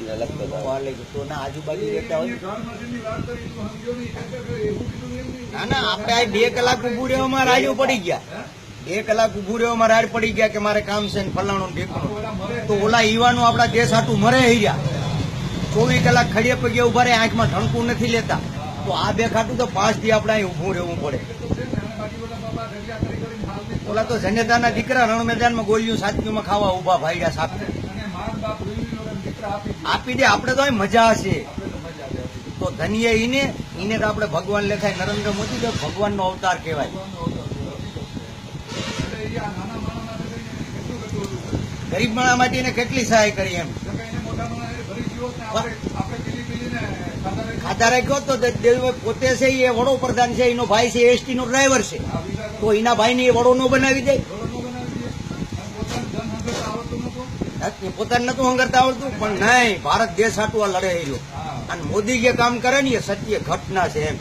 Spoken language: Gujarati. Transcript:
તો ના આજુબાજુ રહેતા હોય ના આપણે આ 2 કલાક ઉભું રહેવામાં રાડ્યો પડી ગયા 2 કલાક ઉભું રહેવામાં રાડ પડી ગયા કે મારે કામ છે ને ફલાણું ઢીકણું તો ઓલા યુવાનો આપણા દેશ હાટું મરે રહ્યા 24 કલાક ખડીએ પગે ઉભા રહે આંખમાં ઢણકું નથી લેતા તો આ 2 ખાટું તો 5 દી આપણે અહીં ઉભું રહેવું પડે ઓલા તો જનેતાના દીકરા રણ મેદાનમાં ગોળીઓ સાચીઓમાં ખાવા ઉભા ભાઈડા સાપ આપી દે આપણે તો અહીં મજા હશે તો ધન્ય ઈને તો આપણે ભગવાન લેખાય નરેન્દ્ર મોદી તો ભગવાનનો અવતાર કહેવાય ગરીબ માણસ માટે એને કેટલી સહાય કરી એમ ખાતા રાખ્યો તો દેવભાઈ પોતે છે એ વડોપ્રધાન છે એનો ભાઈ છે એસટી નો ડ્રાઈવર છે તો એના ભાઈ ને એ વડો નો બનાવી દે પોતાને નતું હંગરતા આવડતું પણ નહીં ભારત દેશ હાટું આ લડે રહ્યો અને મોદી જે કામ કરે ને એ સત્ય ઘટના છે એમ